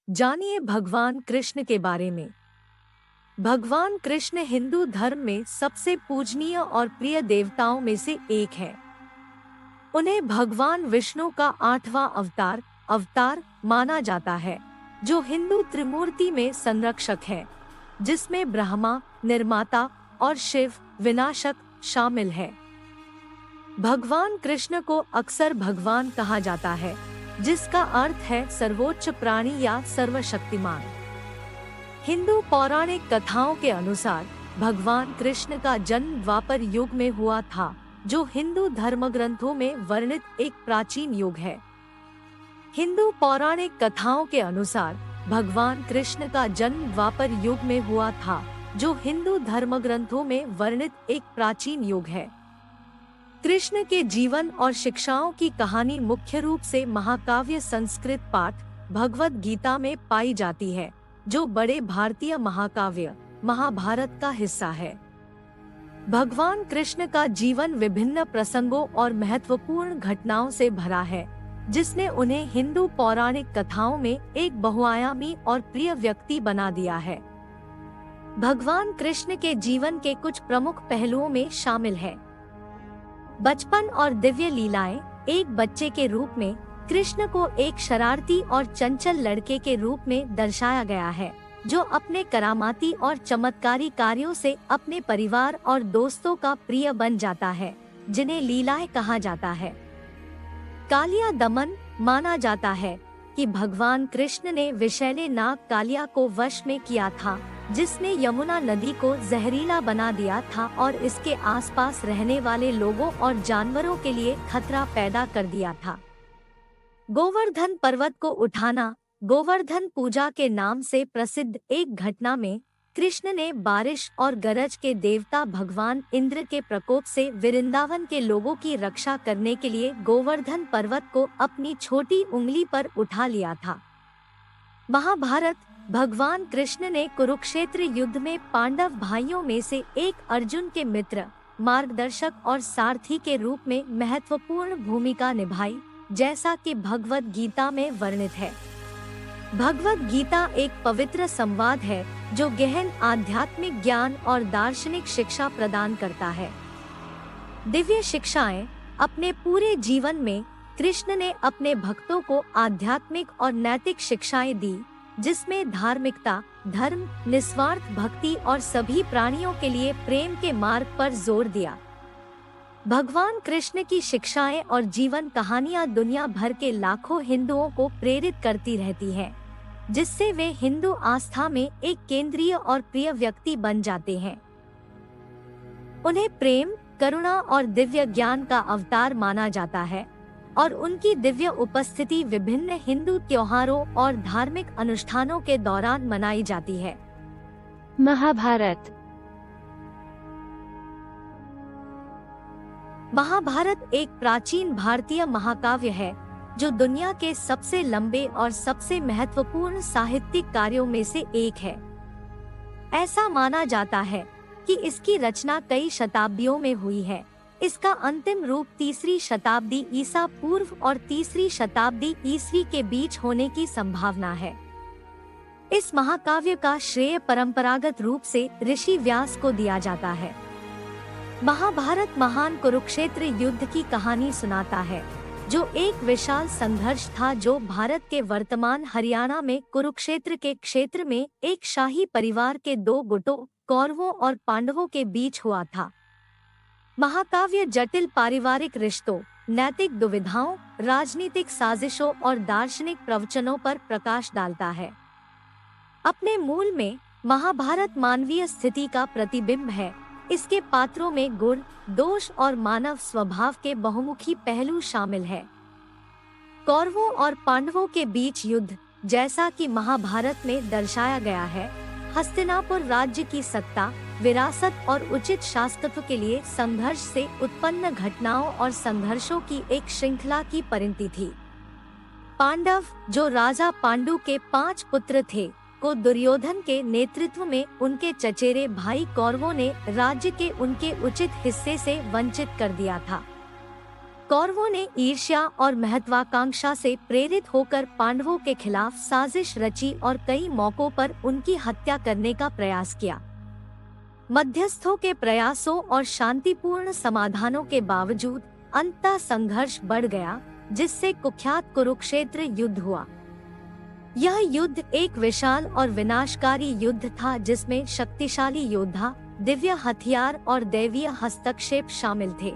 जानिए भगवान कृष्ण के बारे में। भगवान कृष्ण हिंदू धर्म में सबसे पूजनीय और प्रिय देवताओं में से एक है। उन्हें भगवान विष्णु का 8वां अवतार माना जाता है, जो हिंदू त्रिमूर्ति में संरक्षक है, जिसमें ब्रह्मा, निर्माता और शिव, विनाशक शामिल है। भगवान कृष्ण को अक्सर भगवान कहा जाता है, जिसका अर्थ है सर्वोच्च प्राणी या सर्वशक्तिमान। हिंदू पौराणिक कथाओं के अनुसार भगवान कृष्ण का जन्म द्वापर युग में हुआ था, जो हिंदू धर्मग्रंथों में वर्णित एक प्राचीन युग है। हिंदू पौराणिक कथाओं के अनुसार भगवान कृष्ण का जन्म द्वापर युग में हुआ था, जो हिंदू धर्मग्रंथों में वर्णित एक प्राचीन युग है। कृष्ण के जीवन और शिक्षाओं की कहानी मुख्य रूप से महाकाव्य संस्कृत पाठ भगवद गीता में पाई जाती है, जो बड़े भारतीय महाकाव्य महाभारत का हिस्सा है। भगवान कृष्ण का जीवन विभिन्न प्रसंगों और महत्वपूर्ण घटनाओं से भरा है, जिसने उन्हें हिंदू पौराणिक कथाओं में एक बहुआयामी और प्रिय व्यक्ति बना दिया है। भगवान कृष्ण के जीवन के कुछ प्रमुख पहलुओं में शामिल है बचपन और दिव्य लीलाएं। एक बच्चे के रूप में कृष्ण को एक शरारती और चंचल लड़के के रूप में दर्शाया गया है, जो अपने करामाती और चमत्कारी कार्यों से अपने परिवार और दोस्तों का प्रिय बन जाता है, जिन्हें लीलाएं कहा जाता है। कालिया दमन माना जाता है कि भगवान कृष्ण ने विषैले नाग कालिया को वश में किया था, जिसने यमुना नदी को जहरीला बना दिया था और इसके आसपास रहने वाले लोगों और जानवरों के लिए खतरा पैदा कर दिया था। गोवर्धन पर्वत को उठाना गोवर्धन पूजा के नाम से प्रसिद्ध एक घटना में कृष्ण ने बारिश और गरज के देवता भगवान इंद्र के प्रकोप से वृंदावन के लोगों की रक्षा करने के लिए गोवर्धन पर्वत को अपनी छोटी उंगली पर उठा लिया था। महाभारत भगवान कृष्ण ने कुरुक्षेत्र युद्ध में पांडव भाइयों में से एक अर्जुन के मित्र, मार्गदर्शक और सारथी के रूप में महत्वपूर्ण भूमिका निभाई, जैसा कि भगवद गीता में वर्णित है। भगवद गीता एक पवित्र संवाद है, जो गहन आध्यात्मिक ज्ञान और दार्शनिक शिक्षा प्रदान करता है। दिव्य शिक्षाएं। अपने पूरे जीवन में कृष्ण ने अपने भक्तों को आध्यात्मिक और नैतिक शिक्षाएं दी, जिसमें धार्मिकता, धर्म, निस्वार्थ भक्ति और सभी प्राणियों के लिए प्रेम के मार्ग पर जोर दिया। भगवान कृष्ण की शिक्षाएं और जीवन कहानियां दुनिया भर के लाखों हिंदुओं को प्रेरित करती रहती हैं, जिससे वे हिंदू आस्था में एक केंद्रीय और प्रिय व्यक्ति बन जाते हैं। उन्हें प्रेम, करुणा और दिव्य ज्ञान का अवतार माना जाता है और उनकी दिव्य उपस्थिति विभिन्न हिंदू त्योहारों और धार्मिक अनुष्ठानों के दौरान मनाई जाती है। महाभारत एक प्राचीन भारतीय महाकाव्य है, जो दुनिया के सबसे लंबे और सबसे महत्वपूर्ण साहित्यिक कार्यों में से एक है। ऐसा माना जाता है कि इसकी रचना कई शताब्दियों में हुई है। इसका अंतिम रूप 3री शताब्दी ईसा पूर्व और 3री शताब्दी ईस्वी के बीच होने की संभावना है। इस महाकाव्य का श्रेय परंपरागत रूप से ऋषि व्यास को दिया जाता है। महाभारत महान कुरुक्षेत्र युद्ध की कहानी सुनाता है, जो एक विशाल संघर्ष था जो भारत के वर्तमान हरियाणा में कुरुक्षेत्र के क्षेत्र में एक शाही परिवार के 2 गुटों, कौरवों और पांडवों के बीच हुआ था। महाकाव्य जटिल पारिवारिक रिश्तों, नैतिक दुविधाओं, राजनीतिक साजिशों और दार्शनिक प्रवचनों पर प्रकाश डालता है। अपने मूल में महाभारत मानवीय स्थिति का प्रतिबिंब है। इसके पात्रों में गुण, दोष और मानव स्वभाव के बहुमुखी पहलू शामिल है। कौरवों और पांडवों के बीच युद्ध, जैसा कि महाभारत में दर्शाया गया है, हस्तिनापुर राज्य की सत्ता, विरासत और उचित शासकत्व के लिए संघर्ष से उत्पन्न घटनाओं और संघर्षों की एक श्रृंखला की परिणति थी। पांडव, जो राजा पांडु के 5 पुत्र थे, को दुर्योधन के नेतृत्व में उनके चचेरे भाई कौरवों ने राज्य के उनके उचित हिस्से से वंचित कर दिया था। कौरवों ने ईर्ष्या और महत्वाकांक्षा से प्रेरित होकर पांडवों के खिलाफ साजिश रची और कई मौकों पर उनकी हत्या करने का प्रयास किया। मध्यस्थों के प्रयासों और शांतिपूर्ण समाधानों के बावजूद अंततः संघर्ष बढ़ गया, जिससे कुख्यात कुरुक्षेत्र युद्ध हुआ। यह युद्ध एक विशाल और विनाशकारी युद्ध था, जिसमें शक्तिशाली योद्धा, दिव्य हथियार और दैवीय हस्तक्षेप शामिल थे।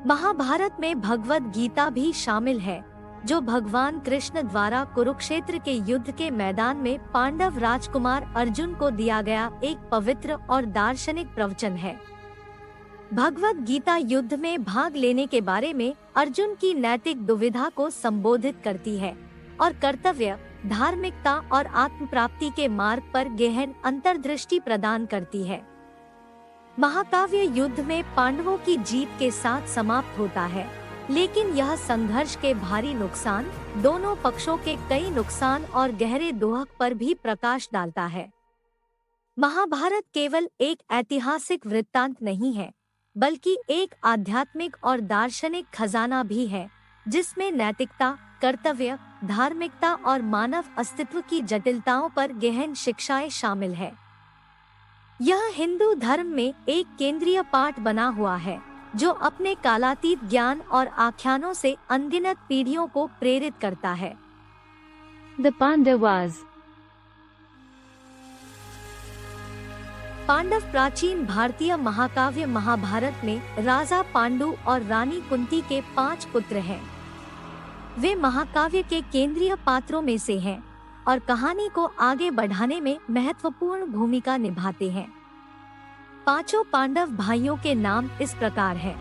महाभारत में भगवद गीता भी शामिल है, जो भगवान कृष्ण द्वारा कुरुक्षेत्र के युद्ध के मैदान में पांडव राजकुमार अर्जुन को दिया गया एक पवित्र और दार्शनिक प्रवचन है। भगवद गीता युद्ध में भाग लेने के बारे में अर्जुन की नैतिक दुविधा को संबोधित करती है और कर्तव्य, धार्मिकता और आत्म प्राप्ति के मार्ग पर गहन अंतर्दृष्टि प्रदान करती है। महाकाव्य युद्ध में पांडवों की जीत के साथ समाप्त होता है, लेकिन यह संघर्ष के भारी नुकसान, दोनों पक्षों के कई नुकसान और गहरे दोहक पर भी प्रकाश डालता है। महाभारत केवल एक ऐतिहासिक वृत्तांत नहीं है, बल्कि एक आध्यात्मिक और दार्शनिक खजाना भी है, जिसमें नैतिकता, कर्तव्य, धार्मिकता और मानव अस्तित्व की जटिलताओं पर गहन शिक्षाएं शामिल है। यह हिंदू धर्म में एक केंद्रीय पाठ बना हुआ है, जो अपने कालातीत ज्ञान और आख्यानों से अनगिनत पीढ़ियों को प्रेरित करता है। The Pandavas। पांडव प्राचीन भारतीय महाकाव्य महाभारत में राजा पांडु और रानी कुंती के 5 पुत्र हैं। वे महाकाव्य के केंद्रीय पात्रों में से हैं और कहानी को आगे बढ़ाने में महत्वपूर्ण भूमिका निभाते हैं। 5 पांडव भाइयों के नाम इस प्रकार हैं।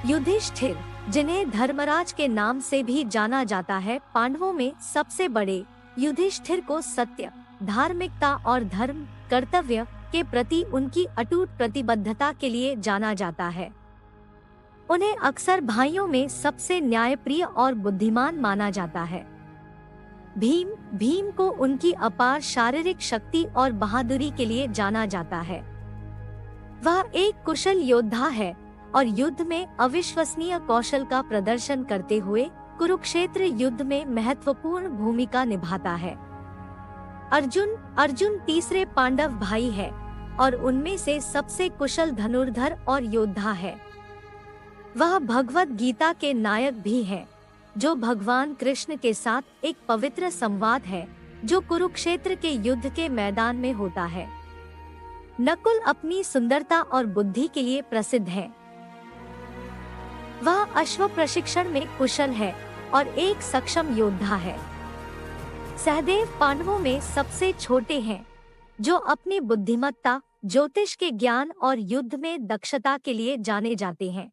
युधिष्ठिर, जिन्हें धर्मराज के नाम से भी जाना जाता है, पांडवों में सबसे बड़े। युधिष्ठिर को सत्य, धार्मिकता और धर्म, कर्तव्य के प्रति उनकी अटूट प्रतिबद्धता के लिए जाना जाता है। उन्हें अक्सर भाइयों में सबसे न्यायप्रिय और बुद्धिमान माना जाता है। भीम को उनकी अपार शारीरिक शक्ति और बहादुरी के लिए जाना जाता है। वह एक कुशल योद्धा है और युद्ध में अविश्वसनीय कौशल का प्रदर्शन करते हुए कुरुक्षेत्र युद्ध में महत्वपूर्ण भूमिका निभाता है। अर्जुन तीसरे पांडव भाई है और उनमें से सबसे कुशल धनुर्धर और योद्धा है। वह भगवद गीता के नायक भी हैं, जो भगवान कृष्ण के साथ एक पवित्र संवाद है, जो कुरुक्षेत्र के युद्ध के मैदान में होता है। नकुल अपनी सुंदरता और बुद्धि के लिए प्रसिद्ध है। वह अश्व प्रशिक्षण में कुशल है और एक सक्षम योद्धा है। सहदेव पांडवों में सबसे छोटे हैं, जो अपनी बुद्धिमत्ता, ज्योतिष के ज्ञान और युद्ध में दक्षता के लिए जाने जाते हैं।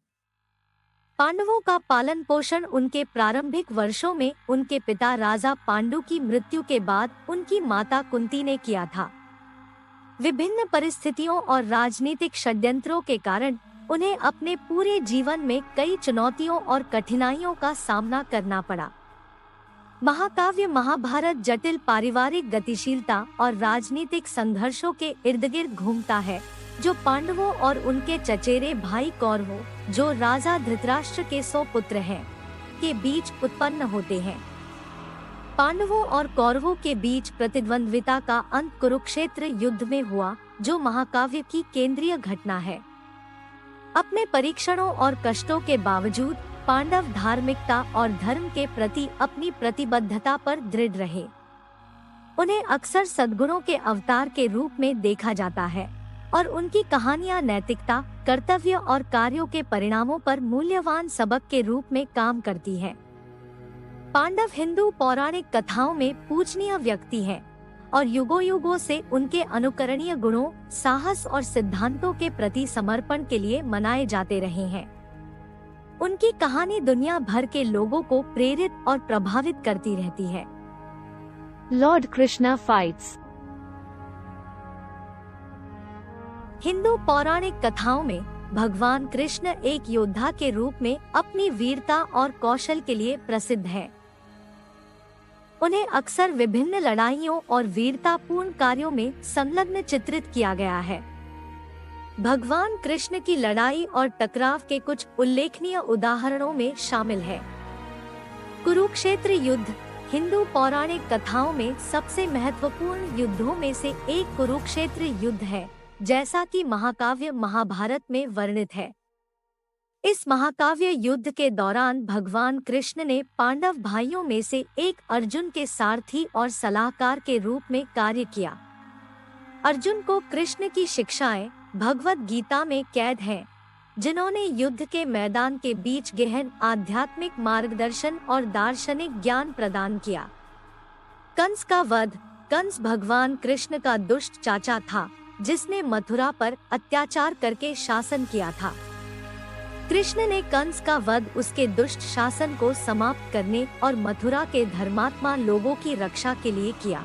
पांडवों का पालन पोषण उनके प्रारंभिक वर्षों में उनके पिता राजा पांडु की मृत्यु के बाद उनकी माता कुंती ने किया था। विभिन्न परिस्थितियों और राजनीतिक षड्यंत्रों के कारण उन्हें अपने पूरे जीवन में कई चुनौतियों और कठिनाइयों का सामना करना पड़ा। महाकाव्य महाभारत जटिल पारिवारिक गतिशीलता और राजनीतिक संघर्षों के इर्द गिर्द घूमता है, जो पांडवों और उनके चचेरे भाई कौरवों, जो राजा धृतराष्ट्र के 100 पुत्र हैं, के बीच उत्पन्न होते हैं। पांडवों और कौरवों के बीच प्रतिद्वंद्विता का अंत कुरुक्षेत्र युद्ध में हुआ, जो महाकाव्य की केंद्रीय घटना है। अपने परीक्षणों और कष्टों के बावजूद पांडव धार्मिकता और धर्म के प्रति अपनी प्रतिबद्धता पर दृढ़ रहे। उन्हें अक्सर सद्गुणों के अवतार के रूप में देखा जाता है और उनकी कहानियां नैतिकता, कर्तव्य और कार्यों के परिणामों पर मूल्यवान सबक के रूप में काम करती हैं। पांडव हिंदू पौराणिक कथाओं में पूजनीय व्यक्ति हैं और युगों युगों से उनके अनुकरणीय गुणों, साहस और सिद्धांतों के प्रति समर्पण के लिए मनाए जाते रहे हैं। उनकी कहानी दुनिया भर के लोगों को प्रेरित और प्रभावित करती रहती है। Lord Krishna fights. हिंदू पौराणिक कथाओं में भगवान कृष्ण एक योद्धा के रूप में अपनी वीरता और कौशल के लिए प्रसिद्ध है। उन्हें अक्सर विभिन्न लड़ाइयों और वीरतापूर्ण कार्यों में संलग्न चित्रित किया गया है। भगवान कृष्ण की लड़ाई और टकराव के कुछ उल्लेखनीय उदाहरणों में शामिल है। कुरुक्षेत्र युद्ध हिंदू पौराणिक कथाओं में सबसे महत्वपूर्ण युद्धों में से एक कुरुक्षेत्र युद्ध है, जैसा कि महाकाव्य महाभारत में वर्णित है। इस महाकाव्य युद्ध के दौरान भगवान कृष्ण ने पांडव भाइयों में से एक अर्जुन के सारथी और सलाहकार के रूप में कार्य किया। अर्जुन को कृष्ण की शिक्षाएं भगवत गीता में कैद हैं, जिन्होंने युद्ध के मैदान के बीच गहन आध्यात्मिक मार्गदर्शन और दार्शनिक ज्ञान प्रदान किया। कंस का वध। कंस भगवान कृष्ण का दुष्ट चाचा था, जिसने मथुरा पर अत्याचार करके शासन किया था। कृष्ण ने कंस का वध उसके दुष्ट शासन को समाप्त करने और मथुरा के धर्मात्मा लोगों की रक्षा के लिए किया।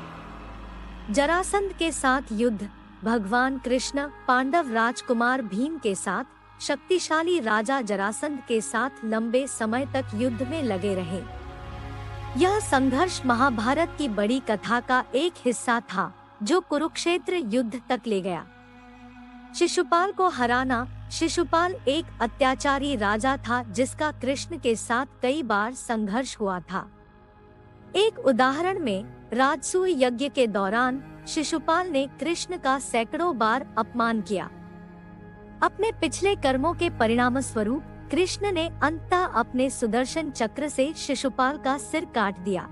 जरासंध के साथ युद्ध। भगवान कृष्ण पांडव राजकुमार भीम के साथ शक्तिशाली राजा जरासंध के साथ लंबे समय तक युद्ध में लगे रहे। यह संघर्ष महाभारत की बड़ी कथा का एक हिस्सा था, जो कुरुक्षेत्र युद्ध तक ले गया। शिशुपाल को हराना। शिशुपाल एक अत्याचारी राजा था, जिसका कृष्ण के साथ कई बार संघर्ष हुआ था। एक उदाहरण में राजसूय यज्ञ के दौरान शिशुपाल ने कृष्ण का सैकड़ों बार अपमान किया। अपने पिछले कर्मों के परिणामस्वरूप कृष्ण ने अंततः अपने सुदर्शन चक्र से शिशुपाल का सिर काट दिया।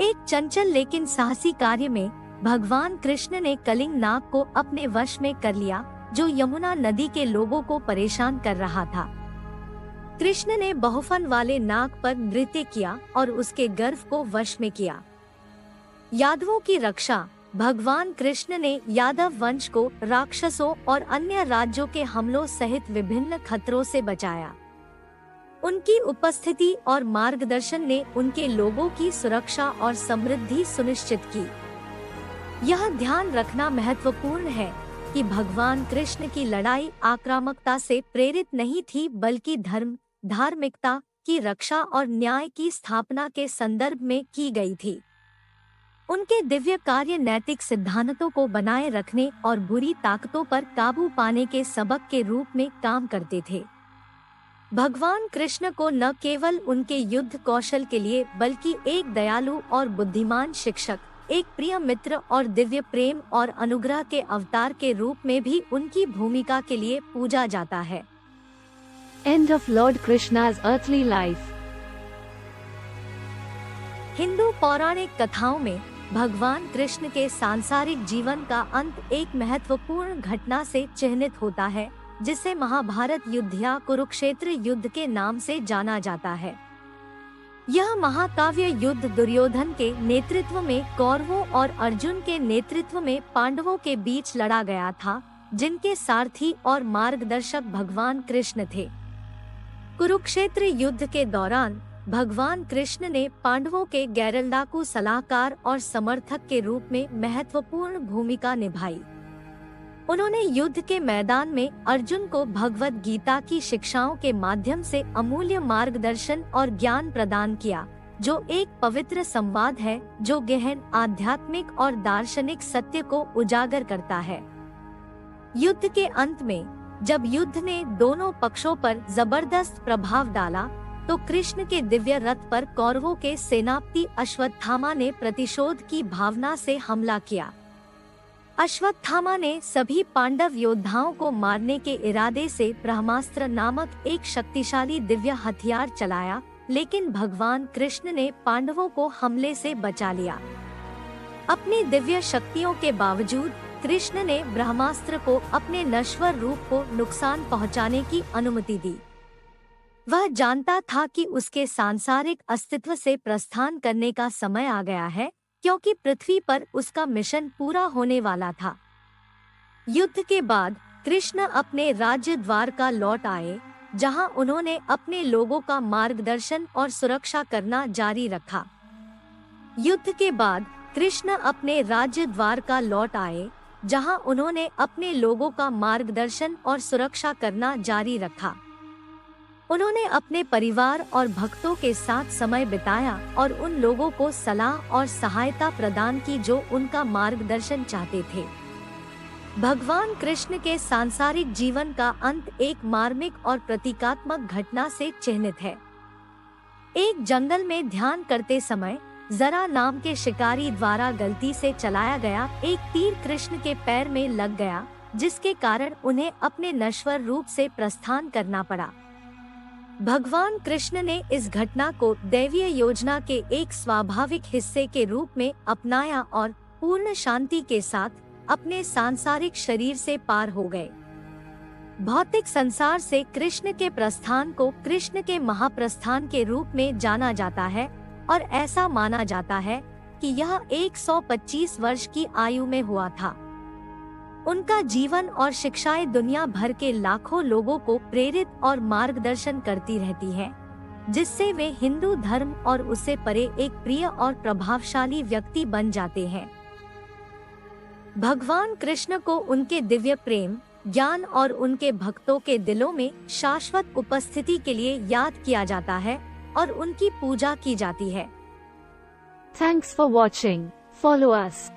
एक चंचल लेकिन साहसी कार्य में भगवान कृष्ण ने कलिंग नाग को अपने वश में कर लिया, जो यमुना नदी के लोगों को परेशान कर रहा था। कृष्ण ने बहुफन वाले नाग पर नृत्य किया और उसके गर्भ को वश में किया। यादवों की रक्षा। भगवान कृष्ण ने यादव वंश को राक्षसों और अन्य राज्यों के हमलों सहित विभिन्न खतरों से बचाया। उनकी उपस्थिति और मार्गदर्शन ने उनके लोगों की सुरक्षा और समृद्धि सुनिश्चित की। यह ध्यान रखना महत्वपूर्ण है कि भगवान कृष्ण की लड़ाई आक्रामकता से प्रेरित नहीं थी, बल्कि धर्म, धार्मिकता की रक्षा और न्याय की स्थापना के संदर्भ में की गई थी। उनके दिव्य कार्य नैतिक सिद्धांतों को बनाए रखने और बुरी ताकतों पर काबू पाने के सबक के रूप में काम करते थे। भगवान कृष्ण को न केवल उनके युद्ध कौशल के लिए, बल्कि एक दयालु और बुद्धिमान शिक्षक, एक प्रिय मित्र और दिव्य प्रेम और अनुग्रह के अवतार के रूप में भी उनकी भूमिका के लिए पूजा जाता है। End of Lord Krishna's earthly life. Hindu पौराणिक कथाओं में भगवान कृष्ण के सांसारिक जीवन का अंत एक महत्वपूर्ण घटना से चिन्हित होता है, जिसे महाभारत युद्ध या कुरुक्षेत्र युद्ध के नाम से जाना जाता है। यह महाकाव्य युद्ध दुर्योधन के नेतृत्व में कौरवों और अर्जुन के नेतृत्व में पांडवों के बीच लड़ा गया था, जिनके सारथी और मार्गदर्शक भगवान कृष्ण थे। कुरुक्षेत्र युद्ध के दौरान भगवान कृष्ण ने पांडवों के गैरलड़ाकू सलाहकार और समर्थक के रूप में महत्वपूर्ण भूमिका निभाई। उन्होंने युद्ध के मैदान में अर्जुन को भगवत गीता की शिक्षाओं के माध्यम से अमूल्य मार्गदर्शन और ज्ञान प्रदान किया, जो एक पवित्र संवाद है जो गहन आध्यात्मिक और दार्शनिक सत्य को उजागर करता है। युद्ध के अंत में जब युद्ध ने दोनों पक्षों पर जबरदस्त प्रभाव डाला, तो कृष्ण के दिव्य रथ पर कौरवों के सेनापति अश्वत्थामा ने प्रतिशोध की भावना से हमला किया। अश्वत्थामा ने सभी पांडव योद्धाओं को मारने के इरादे से ब्रह्मास्त्र नामक एक शक्तिशाली दिव्य हथियार चलाया, लेकिन भगवान कृष्ण ने पांडवों को हमले से बचा लिया। अपनी दिव्य शक्तियों के बावजूद कृष्ण ने ब्रह्मास्त्र को अपने नश्वर रूप को नुकसान पहुंचाने की अनुमति दी। वह जानता था कि उसके सांसारिक अस्तित्व से प्रस्थान करने का समय आ गया है, क्योंकि पृथ्वी पर उसका मिशन पूरा होने वाला था। युद्ध के बाद कृष्ण अपने राज्य द्वारका लौट आए, जहां उन्होंने अपने लोगों का मार्गदर्शन और सुरक्षा करना जारी रखा। युद्ध के बाद कृष्ण अपने राज्य द्वारका लौट आए, जहां उन्होंने अपने लोगों का मार्गदर्शन और सुरक्षा करना जारी रखा। उन्होंने अपने परिवार और भक्तों के साथ समय बिताया और उन लोगों को सलाह और सहायता प्रदान की जो उनका मार्गदर्शन चाहते थे। भगवान कृष्ण के सांसारिक जीवन का अंत एक मार्मिक और प्रतीकात्मक घटना से चिन्हित है। एक जंगल में ध्यान करते समय जरा नाम के शिकारी द्वारा गलती से चलाया गया एक तीर कृष्ण के पैर में लग गया, जिसके कारण उन्हें अपने नश्वर रूप से प्रस्थान करना पड़ा। भगवान कृष्ण ने इस घटना को दैवीय योजना के एक स्वाभाविक हिस्से के रूप में अपनाया और पूर्ण शांति के साथ अपने सांसारिक शरीर से पार हो गए। भौतिक संसार से कृष्ण के प्रस्थान को कृष्ण के महाप्रस्थान के रूप में जाना जाता है और ऐसा माना जाता है कि यह 125 वर्ष की आयु में हुआ था। उनका जीवन और शिक्षाएं दुनिया भर के लाखों लोगों को प्रेरित और मार्गदर्शन करती रहती हैं, जिससे वे हिंदू धर्म और उससे परे एक प्रिय और प्रभावशाली व्यक्ति बन जाते हैं। भगवान कृष्ण को उनके दिव्य प्रेम, ज्ञान और उनके भक्तों के दिलों में शाश्वत उपस्थिति के लिए याद किया जाता है और उनकी पूजा की जाती है। Thanks for watching. Follow us